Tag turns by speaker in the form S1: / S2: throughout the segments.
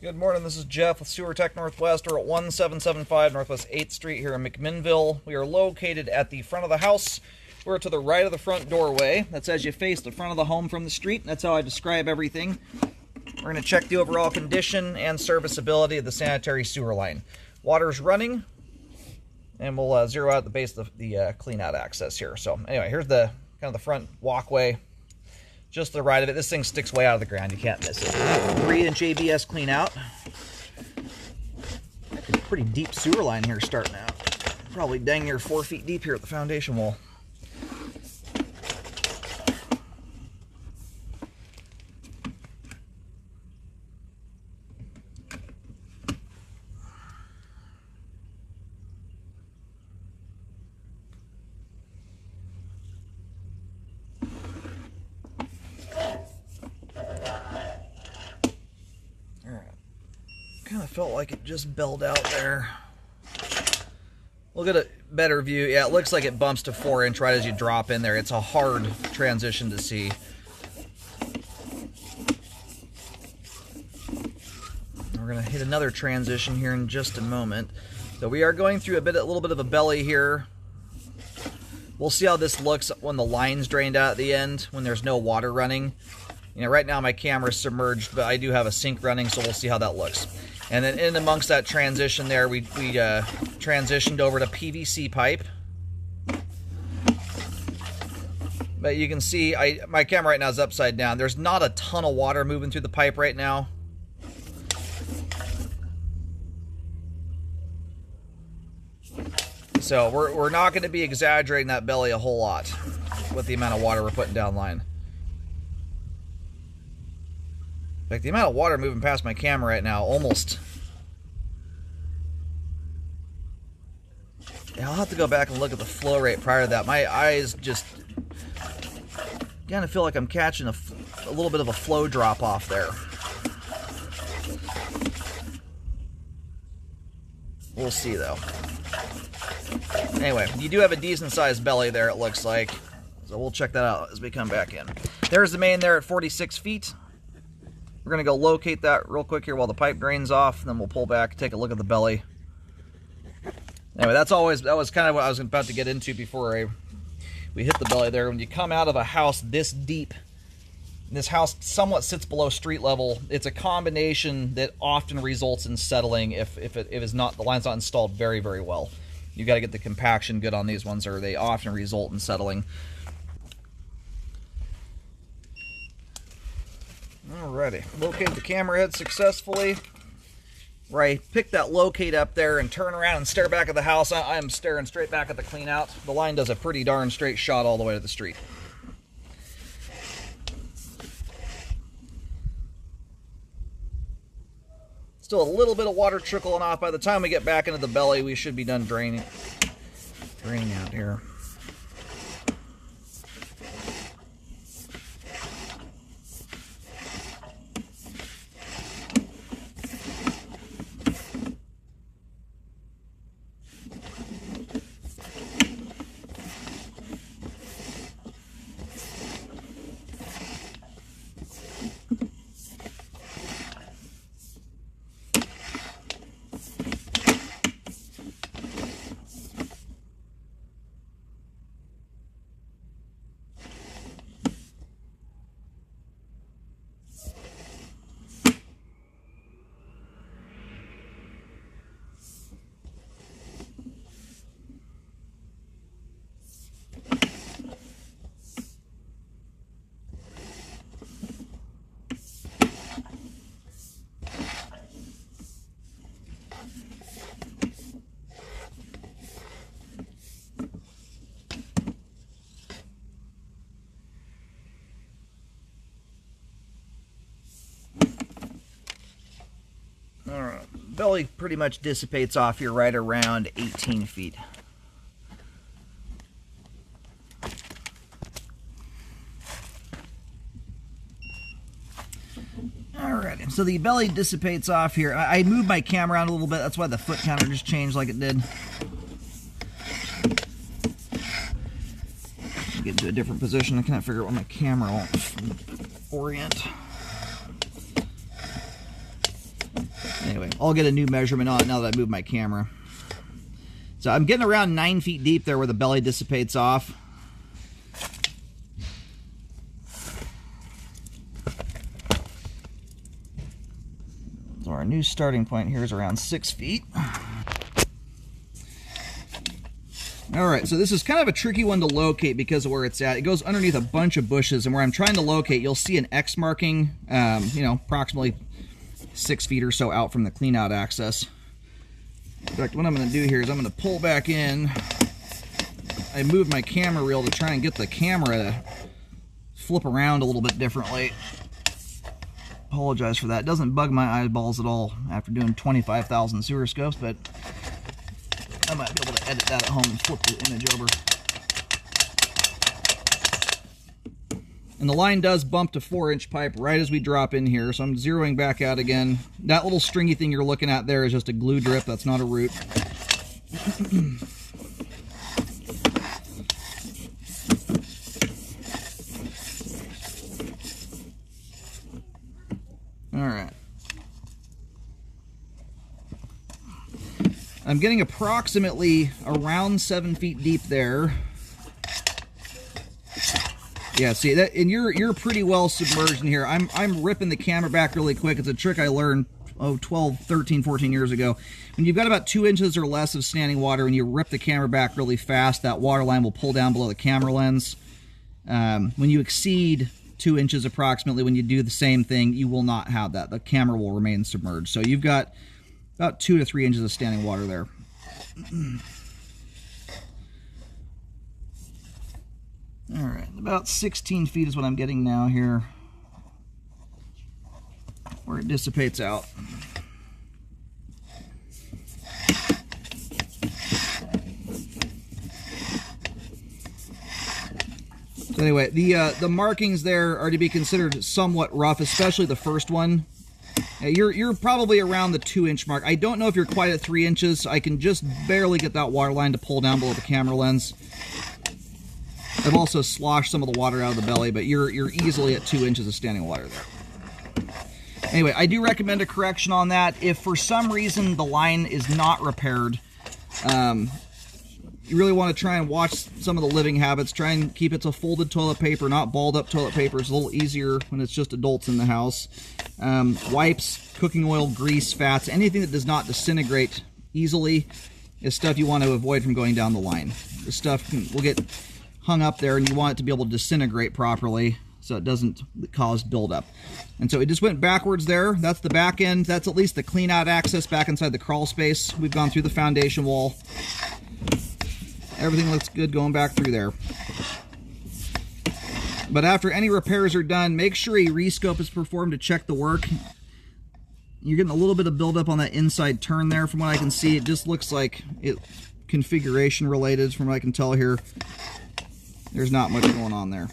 S1: Good morning, this is Jeff with Sewer Tech Northwest. We're at 1775 Northwest 8th Street here in McMinnville. We are located at the front of the house. We're to the right of the front doorway. That's as you face the front of the home from the street. That's how I describe everything. We're going to check the overall condition and serviceability of the sanitary sewer line. Water's running, and we'll zero out the base of the clean-out access here. So anyway, here's the kind of the front walkway. Just to the right of it. This thing sticks way out of the ground. You can't miss it. 3-inch ABS clean out. Pretty deep sewer line here starting out. Probably dang near 4 feet deep here at the foundation wall. Kind of felt like it just belled out there. We'll get a better view. Yeah, it looks like it bumps to 4-inch right as you drop in there. It's a hard transition to see. We're going to hit another transition here in just a moment. So we are going through a little bit of a belly here. We'll see how this looks when the line's drained out at the end, when there's no water running. You know, right now my camera's submerged, but I do have a sink running, so we'll see how that looks. And then in amongst that transition there, we transitioned over to PVC pipe. But you can see, my camera right now is upside down. There's not a ton of water moving through the pipe right now. So we're not going to be exaggerating that belly a whole lot with the amount of water we're putting down line. Like the amount of water moving past my camera right now, almost. Yeah, I'll have to go back and look at the flow rate prior to that. My eyes just kind of feel like I'm catching a little bit of a flow drop off there. We'll see though. Anyway, you do have a decent sized belly there, it looks like. So we'll check that out as we come back in. There's the main there at 46 feet. We're going to go locate that real quick here while the pipe drains off, and then we'll pull back, take a look at the belly. Anyway, that was kind of what I was about to get into before we hit the belly there. When you come out of a house this deep, this house somewhat sits below street level, it's a combination that often results in settling if the line's not installed very, very well. You got to get the compaction good on these ones, or they often result in settling. Alrighty, locate the camera head successfully. Where I pick that locate up there and turn around and stare back at the house, I am staring straight back at the clean out. The line does a pretty darn straight shot all the way to the street. Still a little bit of water trickling off. By the time we get back into the belly, we should be done draining out here. Alright, belly pretty much dissipates off here right around 18 feet. Alright, so the belly dissipates off here. I moved my camera around a little bit, that's why the foot counter just changed like it did. Get into a different position. I can't figure out why my camera won't orient. I'll get a new measurement on it now that I move my camera. So I'm getting around 9 feet deep there where the belly dissipates off. So our new starting point here is around 6 feet. Alright, so this is kind of a tricky one to locate because of where it's at. It goes underneath a bunch of bushes, and where I'm trying to locate, you'll see an X marking, you know, approximately 6 feet or so out from the clean-out access. In fact, what I'm going to do here is I'm going to pull back in. I moved my camera reel to try and get the camera to flip around a little bit differently. Apologize for that. It doesn't bug my eyeballs at all after doing 25,000 sewer scopes, but I might be able to edit that at home and flip the image over. And the line does bump to 4-inch pipe right as we drop in here, so I'm zeroing back out again. That little stringy thing you're looking at there is just a glue drip. That's not a root. All right. I'm getting approximately around 7 feet deep there. Yeah, see that, and you're pretty well submerged in here. I'm ripping the camera back really quick. It's a trick I learned 12, 13, 14 years ago. When you've got about 2 inches or less of standing water and you rip the camera back really fast, that water line will pull down below the camera lens. When you exceed 2 inches approximately, when you do the same thing, you will not have that. The camera will remain submerged. So you've got about 2 to 3 inches of standing water there. All right, about 16 feet is what I'm getting now here, where it dissipates out. So anyway, the markings there are to be considered somewhat rough, especially the first one. You're probably around the 2-inch mark. I don't know if you're quite at 3 inches. I can just barely get that water line to pull down below the camera lens. I've also sloshed some of the water out of the belly, but you're easily at 2 inches of standing water there. Anyway, I do recommend a correction on that. If for some reason the line is not repaired, you really want to try and watch some of the living habits. Try and keep it to folded toilet paper, not balled up toilet paper. It's a little easier when it's just adults in the house. Wipes, cooking oil, grease, fats, anything that does not disintegrate easily is stuff you want to avoid from going down the line. This stuff will get hung up there, and you want it to be able to disintegrate properly so it doesn't cause buildup. And so it just went backwards there. That's the back end. That's at least the clean out access back inside the crawl space. We've gone through the foundation wall. Everything looks good going back through there. But after any repairs are done, make sure a rescope is performed to check the work. You're getting a little bit of buildup on that inside turn there from what I can see. It just looks like it configuration related from what I can tell here. There's not much going on there.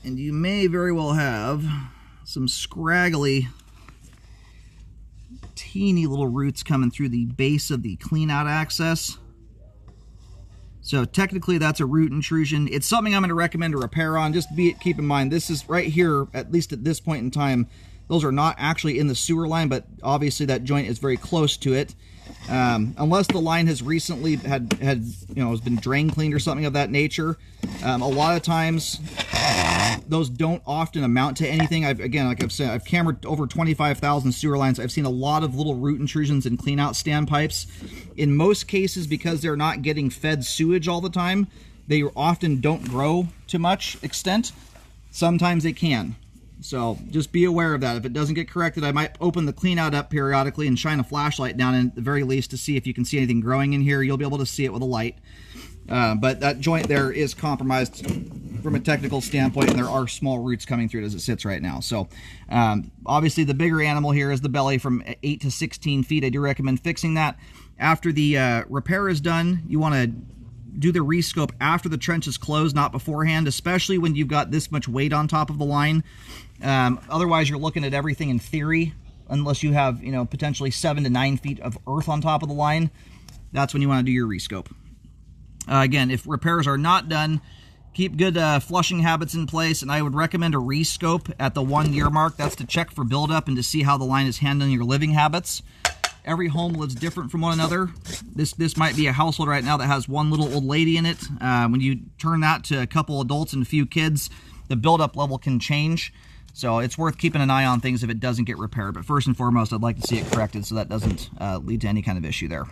S1: And you may very well have some scraggly, teeny little roots coming through the base of the clean out access. So technically that's a root intrusion. It's something I'm going to recommend a repair on. Just keep in mind, this is right here, at least at this point in time, those are not actually in the sewer line, but obviously that joint is very close to it. Unless the line has recently has been drain cleaned or something of that nature. A lot of times those don't often amount to anything. Again, like I've said, I've cambered over 25,000 sewer lines. I've seen a lot of little root intrusions and clean out standpipes. In most cases, because they're not getting fed sewage all the time, they often don't grow to much extent. Sometimes they can. So just be aware of that. If it doesn't get corrected, I might open the clean out up periodically and shine a flashlight down in at the very least to see if you can see anything growing in here. You'll be able to see it with a light. But that joint there is compromised from a technical standpoint, and there are small roots coming through it as it sits right now. So obviously the bigger animal here is the belly from 8 to 16 feet. I do recommend fixing that. After the repair is done, you want to do the rescope after the trench is closed, not beforehand, especially when you've got this much weight on top of the line. Otherwise, you're looking at everything in theory, unless you have, potentially 7 to 9 feet of earth on top of the line. That's when you want to do your rescope. Again, if repairs are not done, Keep good flushing habits in place, and I would recommend a rescope at the 1 year mark. That's to check for buildup and to see how the line is handling your living habits. Every home lives different from one another. This might be a household right now that has one little old lady in it. When you turn that to a couple adults and a few kids, the buildup level can change. So it's worth keeping an eye on things if it doesn't get repaired. But first and foremost, I'd like to see it corrected so that doesn't lead to any kind of issue there.